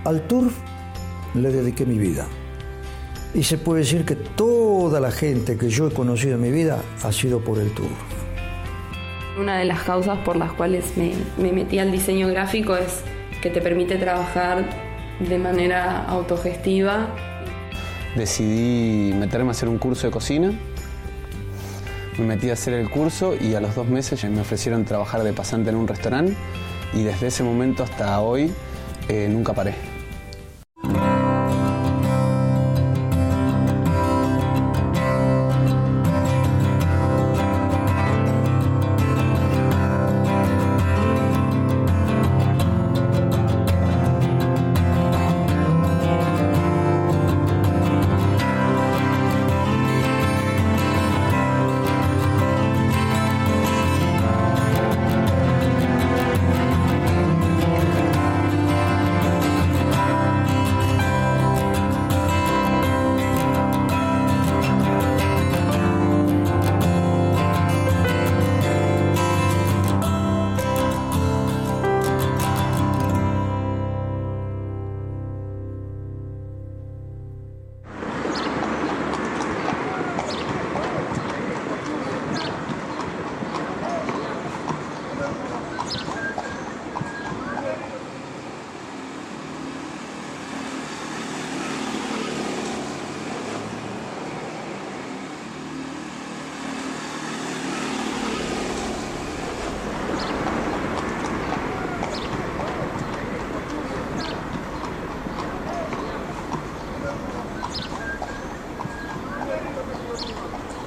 Al turf le dediqué mi vida. Y se puede decir que toda la gente que yo he conocido en mi vida ha sido por el turf. Una de las causas por las cuales me metí al diseño gráfico es que te permite trabajar de manera autogestiva. Decidí meterme a hacer un curso de cocina. Me metí a hacer el curso y a los 2 meses me ofrecieron trabajar de pasante en un restaurante y desde ese momento hasta hoy nunca paré.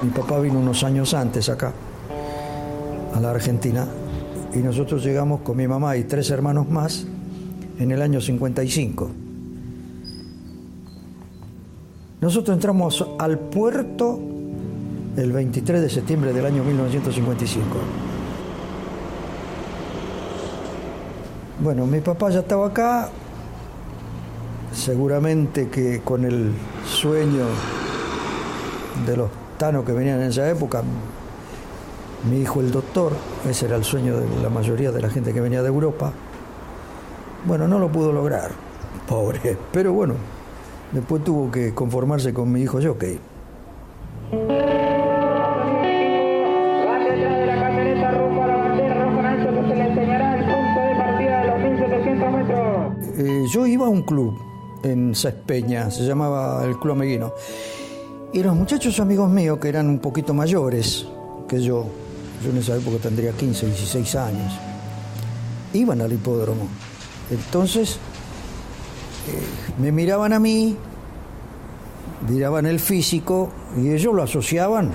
Mi papá vino unos años antes acá, a la Argentina, y nosotros llegamos con mi mamá y 3 hermanos más en el año 55. Nosotros entramos al puerto el 23 de septiembre del año 1955. Bueno, mi papá ya estaba acá, seguramente que con el sueño de los tanos que venían en esa época, mi hijo el doctor, ese era el sueño de la mayoría de la gente que venía de Europa. Bueno, no lo pudo lograr, pobre, pero bueno, después tuvo que conformarse con mi hijo Jockey. Yo iba a un club en Sespeña, se llamaba el Club Ameguino, y los muchachos amigos míos, que eran un poquito mayores que yo en esa época tendría 15, 16 años, iban al hipódromo. Entonces me miraban a mí, miraban el físico y ellos lo asociaban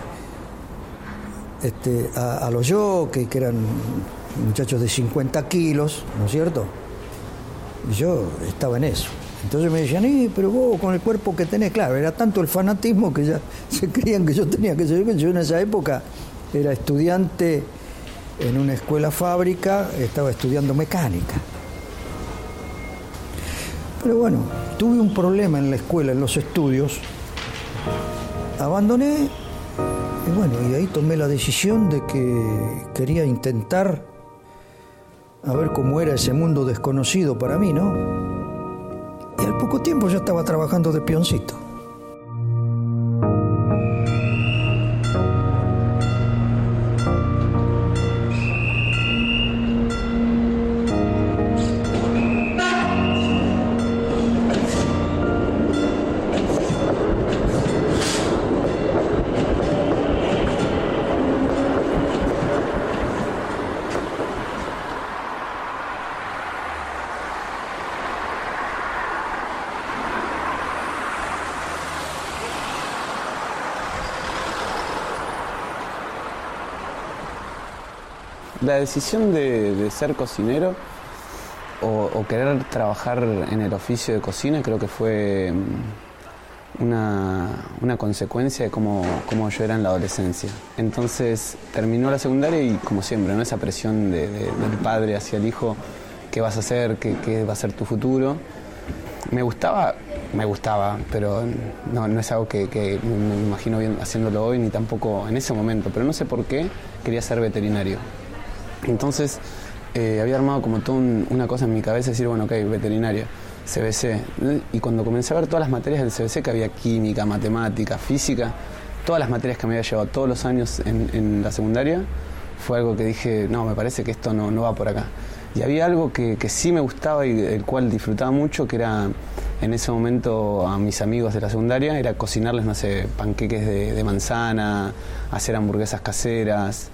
a los jockeys, que eran muchachos de 50 kilos, ¿no es cierto? Y yo estaba en eso. Entonces me decían, pero vos con el cuerpo que tenés, claro, era tanto el fanatismo que ya se creían que yo tenía que ser. Yo en esa época era estudiante en una escuela fábrica, estaba estudiando mecánica. Pero bueno, tuve un problema en la escuela, en los estudios, abandoné y bueno, y ahí tomé la decisión de que quería intentar a ver cómo era ese mundo desconocido para mí, ¿no? Y al poco tiempo ya estaba trabajando de peoncito. La decisión de ser cocinero o querer trabajar en el oficio de cocina creo que fue una consecuencia de cómo yo era en la adolescencia. Entonces terminó la secundaria y, como siempre, ¿no? Esa presión del padre hacia el hijo, ¿qué vas a hacer? ¿Qué va a ser tu futuro? Me gustaba, pero no es algo que me imagino bien haciéndolo hoy, ni tampoco en ese momento, pero no sé por qué quería ser veterinario. Entonces había armado como toda una cosa en mi cabeza, decir, bueno, ok, veterinario, CBC. Y cuando comencé a ver todas las materias del CBC, que había química, matemática, física, todas las materias que me había llevado todos los años en la secundaria, fue algo que dije, no, me parece que esto no va por acá. Y había algo que sí me gustaba y del cual disfrutaba mucho, que era en ese momento a mis amigos de la secundaria, era cocinarles, no sé, panqueques de manzana, hacer hamburguesas caseras.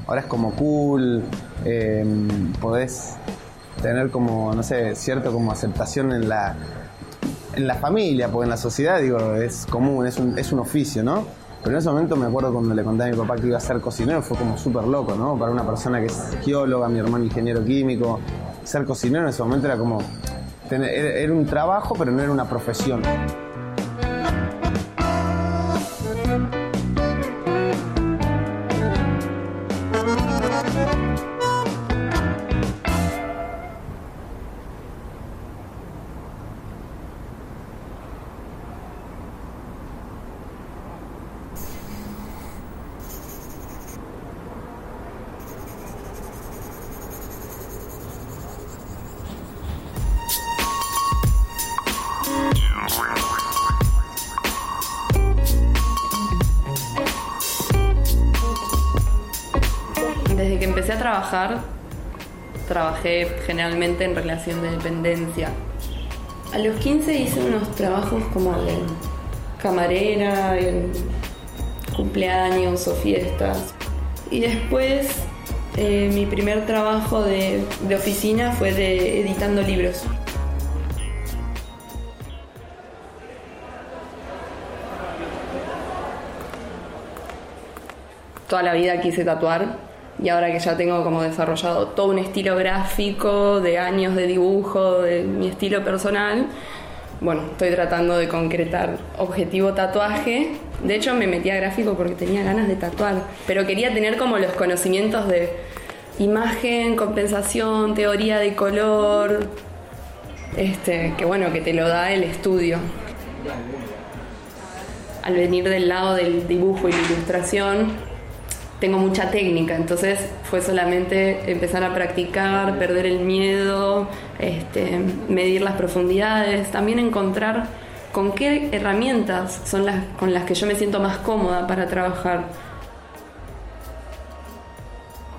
Ahora es como cool, podés tener como, no sé, cierto como aceptación en la familia, porque en la sociedad, digo, es común, es un oficio, ¿no? Pero en ese momento me acuerdo cuando le conté a mi papá que iba a ser cocinero, fue como súper loco, ¿no? Para una persona que es geóloga, mi hermano ingeniero químico, ser cocinero en ese momento era como, era un trabajo, pero no era una profesión. Desde que empecé a trabajar, trabajé generalmente en relación de dependencia. A los 15 hice unos trabajos como de camarera, en cumpleaños o fiestas. Y después mi primer trabajo de oficina fue editando libros. Toda la vida quise tatuar. Y ahora que ya tengo como desarrollado todo un estilo gráfico, de años de dibujo, de mi estilo personal, bueno, estoy tratando de concretar objetivo tatuaje. De hecho, me metí a gráfico porque tenía ganas de tatuar, pero quería tener como los conocimientos de imagen, compensación, teoría de color, que bueno, que te lo da el estudio. Al venir del lado del dibujo y la ilustración, tengo mucha técnica, entonces fue solamente empezar a practicar, perder el miedo, medir las profundidades, también encontrar con qué herramientas son las con las que yo me siento más cómoda para trabajar.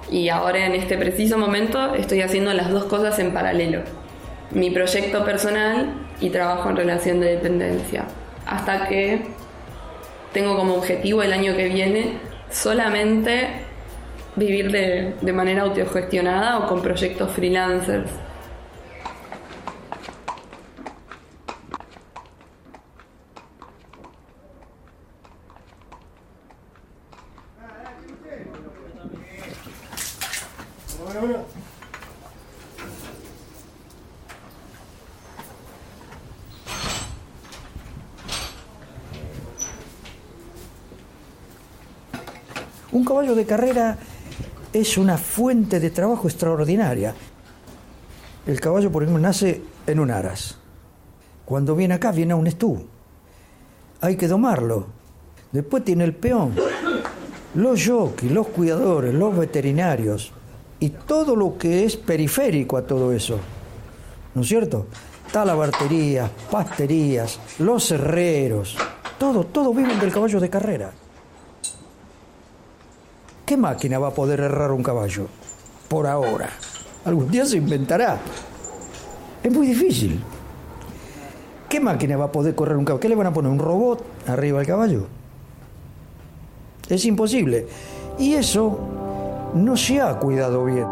Y ahora en este preciso momento estoy haciendo las dos cosas en paralelo. Mi proyecto personal y trabajo en relación de dependencia. Hasta que tengo como objetivo el año que viene solamente vivir de manera autogestionada o con proyectos freelancers. Un caballo de carrera es una fuente de trabajo extraordinaria. El caballo, por ejemplo, nace en un aras. Cuando viene acá, viene a un estú. Hay que domarlo. Después tiene el peón, los jockeys, los cuidadores, los veterinarios y todo lo que es periférico a todo eso. ¿No es cierto? Talabarterías, pasterías, los herreros. Todo viven del caballo de carrera. ¿Qué máquina va a poder herrar un caballo? Por ahora. Algún día se inventará. Es muy difícil. ¿Qué máquina va a poder correr un caballo? ¿Qué le van a poner? ¿Un robot arriba al caballo? Es imposible. Y eso no se ha cuidado bien.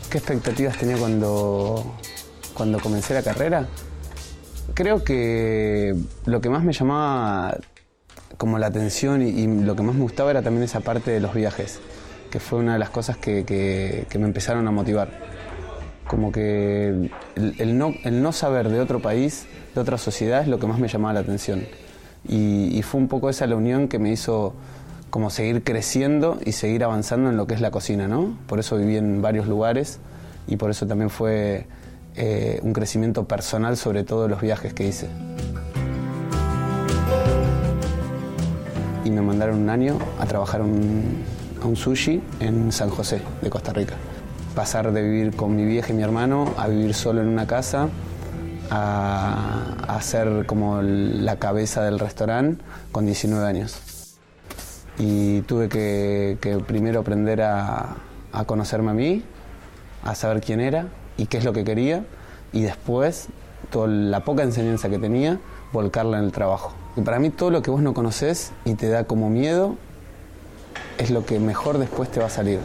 ¿Qué expectativas tenía cuando comencé la carrera? Creo que lo que más me llamaba como la atención y lo que más me gustaba era también esa parte de los viajes, que fue una de las cosas que me empezaron a motivar. Como que el no saber de otro país, de otra sociedad, es lo que más me llamaba la atención. Y fue un poco esa la unión que me hizo como seguir creciendo y seguir avanzando en lo que es la cocina, ¿no? Por eso viví en varios lugares y por eso también fue un crecimiento personal, sobre todo los viajes que hice. Y me mandaron un año a trabajar a un sushi en San José, de Costa Rica. Pasar de vivir con mi vieja y mi hermano a vivir solo en una casa, a ser como la cabeza del restaurante con 19 años. Y tuve que primero aprender a conocerme a mí, a saber quién era y qué es lo que quería, y después toda la poca enseñanza que tenía, volcarla en el trabajo. Y para mí todo lo que vos no conocés y te da como miedo es lo que mejor después te va a salir.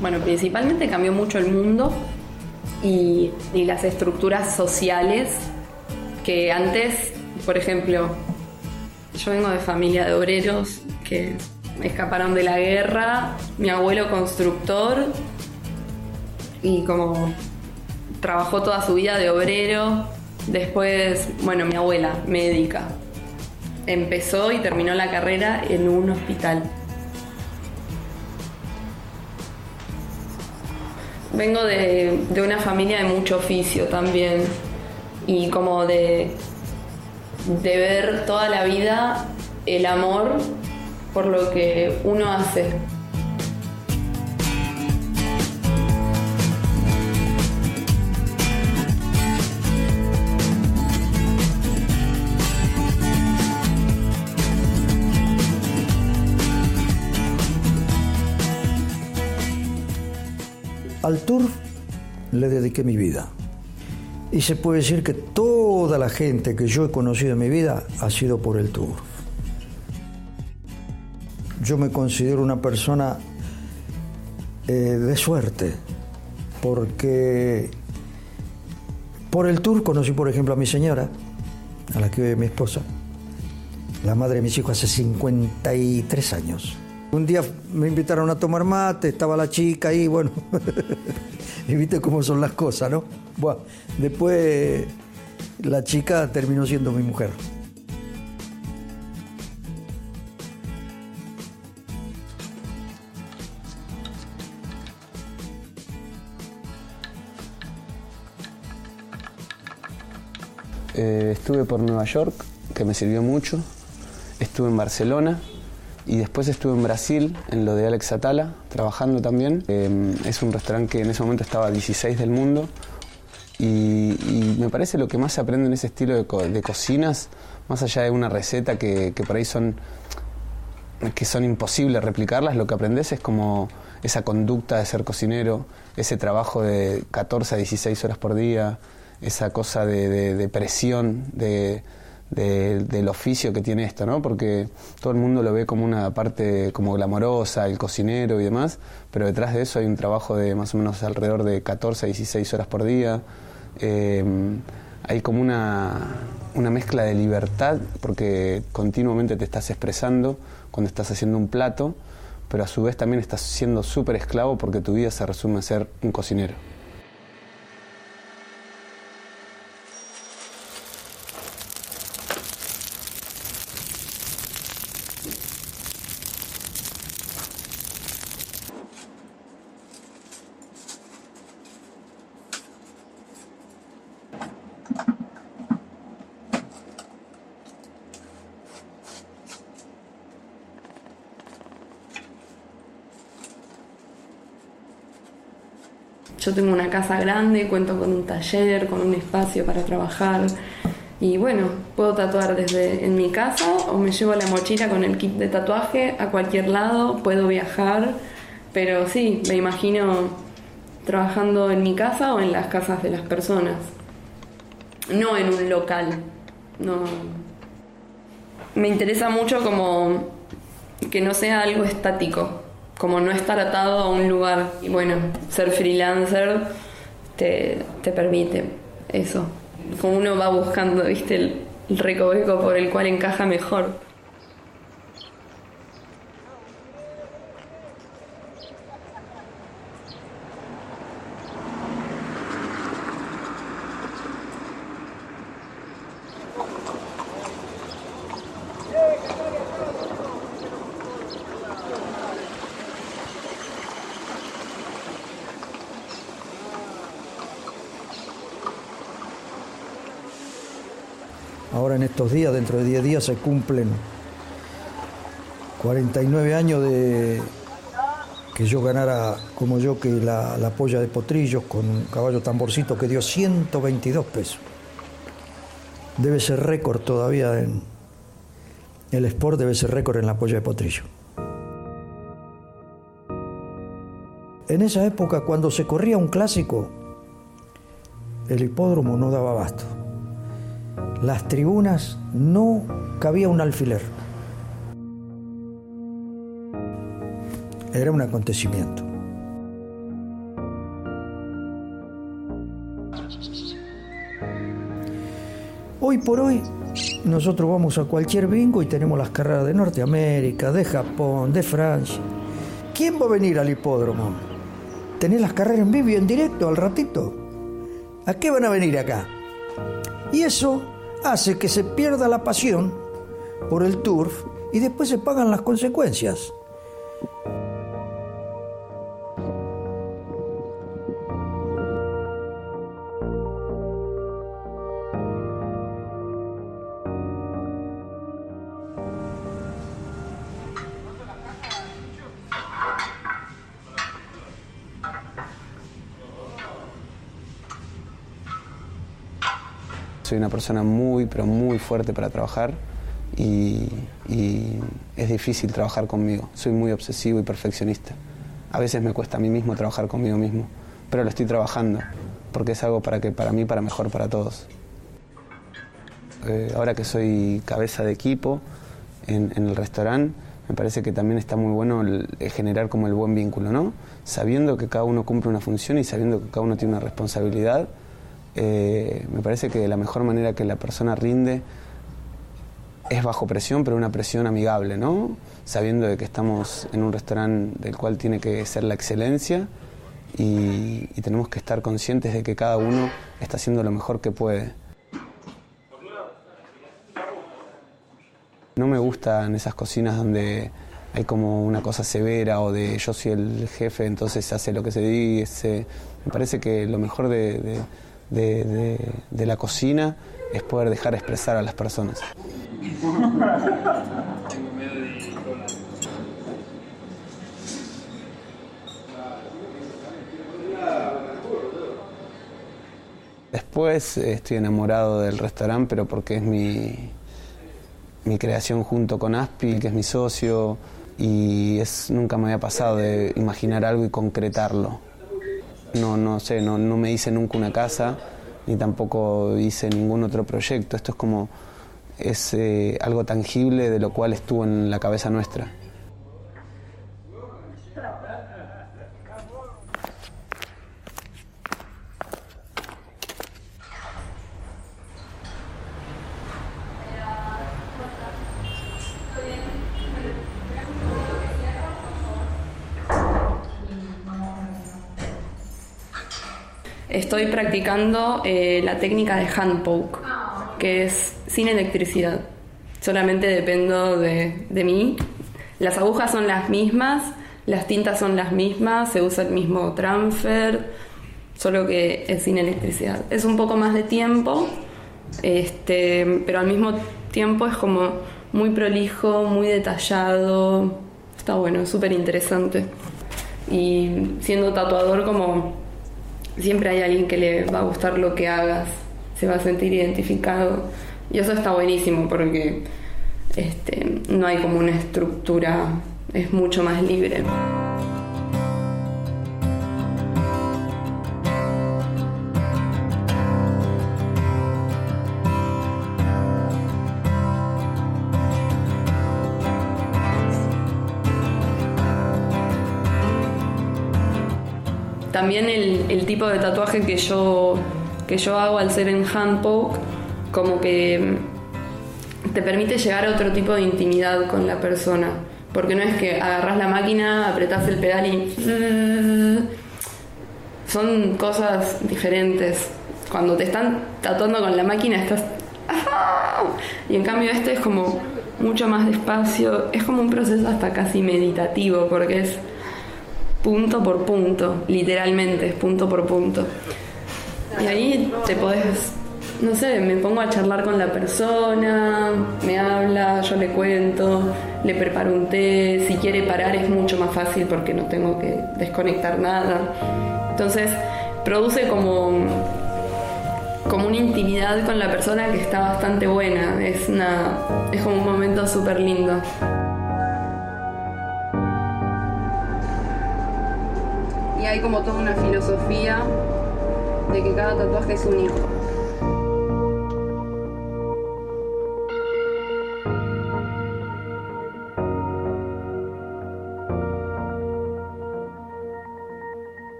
Bueno, principalmente cambió mucho el mundo y las estructuras sociales que antes, por ejemplo, yo vengo de familia de obreros que escaparon de la guerra, mi abuelo constructor y como trabajó toda su vida de obrero, después, bueno, mi abuela, médica, empezó y terminó la carrera en un hospital. Vengo de una familia de mucho oficio también y como de ver toda la vida el amor por lo que uno hace. Al turf le dediqué mi vida. Y se puede decir que toda la gente que yo he conocido en mi vida ha sido por el turf. Yo me considero una persona de suerte, porque por el turf conocí, por ejemplo, a mi señora, a la que hoy es mi esposa, la madre de mis hijos, hace 53 años. Un día me invitaron a tomar mate, estaba la chica ahí, bueno, y viste cómo son las cosas, ¿no? Bueno, después la chica terminó siendo mi mujer. Estuve por Nueva York, que me sirvió mucho. Estuve en Barcelona. Y después estuve en Brasil, en lo de Alex Atala, trabajando también. Es un restaurante que en ese momento estaba 16 del mundo. Y me parece lo que más se aprende en ese estilo de cocinas, más allá de una receta que por ahí son imposibles replicarlas, lo que aprendes es como esa conducta de ser cocinero, ese trabajo de 14 a 16 horas por día, esa cosa de presión, del oficio que tiene esto, ¿no? Porque todo el mundo lo ve como una parte como glamorosa, el cocinero y demás, pero detrás de eso hay un trabajo de más o menos alrededor de 14 a 16 horas por día. Hay como una mezcla de libertad, porque continuamente te estás expresando cuando estás haciendo un plato, pero a su vez también estás siendo súper esclavo porque tu vida se resume a ser un cocinero. Yo tengo una casa grande, cuento con un taller, con un espacio para trabajar. Y bueno, puedo tatuar desde en mi casa o me llevo la mochila con el kit de tatuaje a cualquier lado, puedo viajar, pero sí, me imagino trabajando en mi casa o en las casas de las personas, no en un local, no. Me interesa mucho como que no sea algo estático, como no estar atado a un lugar. Y bueno, ser freelancer te permite eso. Como uno va buscando, ¿viste? El recoveco por el cual encaja mejor. Ahora en estos días, dentro de 10 días, se cumplen 49 años de que yo ganara como yo que la polla de potrillos con un caballo tamborcito que dio 122 pesos. Debe ser récord todavía en el sport, debe ser récord en la polla de potrillo. En esa época, cuando se corría un clásico, el hipódromo no daba abasto. Las tribunas no cabía un alfiler. Era un acontecimiento. Hoy por hoy, nosotros vamos a cualquier bingo y tenemos las carreras de Norteamérica, de Japón, de Francia. ¿Quién va a venir al hipódromo? ¿Tenés las carreras en vivo y en directo al ratito? ¿A qué van a venir acá? Y eso hace que se pierda la pasión por el turf y después se pagan las consecuencias. Soy una persona muy, pero muy fuerte para trabajar y es difícil trabajar conmigo. Soy muy obsesivo y perfeccionista. A veces me cuesta a mí mismo trabajar conmigo mismo, pero lo estoy trabajando porque es algo para mí, para mejor para todos. Ahora que soy cabeza de equipo en el restaurante, me parece que también está muy bueno generar como el buen vínculo, ¿no? Sabiendo que cada uno cumple una función y sabiendo que cada uno tiene una responsabilidad, me parece que la mejor manera que la persona rinde es bajo presión, pero una presión amigable, ¿no? Sabiendo de que estamos en un restaurante del cual tiene que ser la excelencia y tenemos que estar conscientes de que cada uno está haciendo lo mejor que puede. No me gustan esas cocinas donde hay como una cosa severa o de yo soy el jefe, entonces se hace lo que se dice. Me parece que lo mejor de la cocina es poder dejar expresar a las personas. Después estoy enamorado del restaurante, pero porque es mi creación junto con Aspi, que es mi socio, y nunca me había pasado de imaginar algo y concretarlo. No sé, no me hice nunca una casa, ni tampoco hice ningún otro proyecto. Esto es algo tangible de lo cual estuvo en la cabeza nuestra. Estoy practicando la técnica de hand poke, que es sin electricidad. Solamente dependo de mí. Las agujas son las mismas, las tintas son las mismas, se usa el mismo transfer, solo que es sin electricidad. Es un poco más de tiempo, pero al mismo tiempo es como muy prolijo, muy detallado. Está bueno, es súper interesante. Y siendo tatuador, como siempre hay alguien que le va a gustar lo que hagas, se va a sentir identificado. Y eso está buenísimo porque no hay como una estructura, es mucho más libre. También el tipo de tatuaje que yo hago al ser en hand poke, como que te permite llegar a otro tipo de intimidad con la persona. Porque no es que agarrás la máquina, apretás el pedal y... Son cosas diferentes. Cuando te están tatuando con la máquina estás... Y en cambio es como mucho más despacio. Es como un proceso hasta casi meditativo, porque es punto por punto, literalmente es punto por punto. Y ahí te podés, no sé, me pongo a charlar con la persona, me habla, yo le cuento, le preparo un té, si quiere parar es mucho más fácil porque no tengo que desconectar nada. Entonces produce como una intimidad con la persona que está bastante buena, es como un momento súper lindo. Y hay como toda una filosofía de que cada tatuaje es único.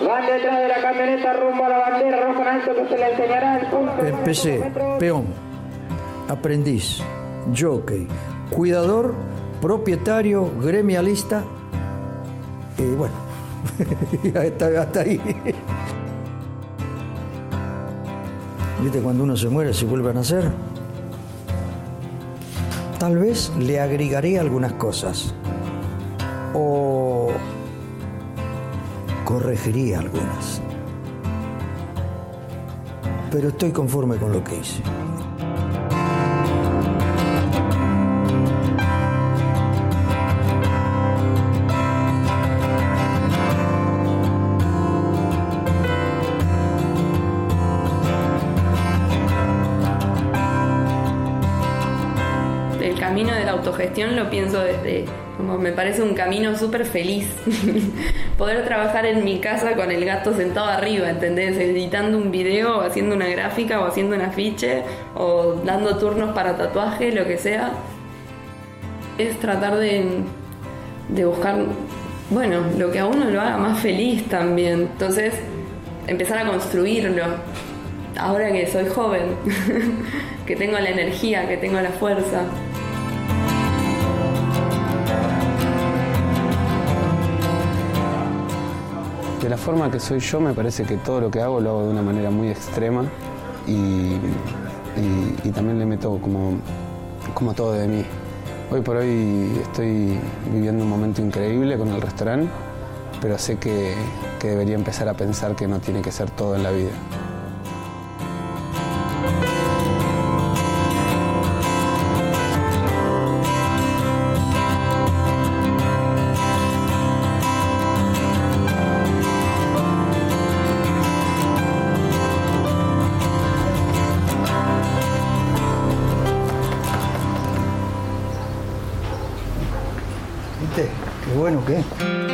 Van detrás de la camioneta rumbo a la bandera roja en alto que se le enseñará el punto. Empecé, peón, aprendiz, jockey, cuidador, propietario, gremialista y bueno, hasta ahí. ¿Viste cuando uno se muere, se vuelve a nacer? Tal vez le agregaré algunas cosas o corregiría algunas, pero estoy conforme con lo que hice. El camino de la autogestión lo pienso desde, como me parece un camino súper feliz. Poder trabajar en mi casa con el gato sentado arriba, ¿entendés? Editando un video, o haciendo una gráfica, o haciendo un afiche, o dando turnos para tatuaje, lo que sea. Es tratar de buscar, bueno, lo que a uno lo haga más feliz también. Entonces, empezar a construirlo. Ahora que soy joven, que tengo la energía, que tengo la fuerza. De la forma que soy yo, me parece que todo lo que hago lo hago de una manera muy extrema y también le meto como todo de mí. Hoy por hoy estoy viviendo un momento increíble con el restaurante, pero sé que debería empezar a pensar que no tiene que ser todo en la vida. ¿Viste? Qué bueno que es.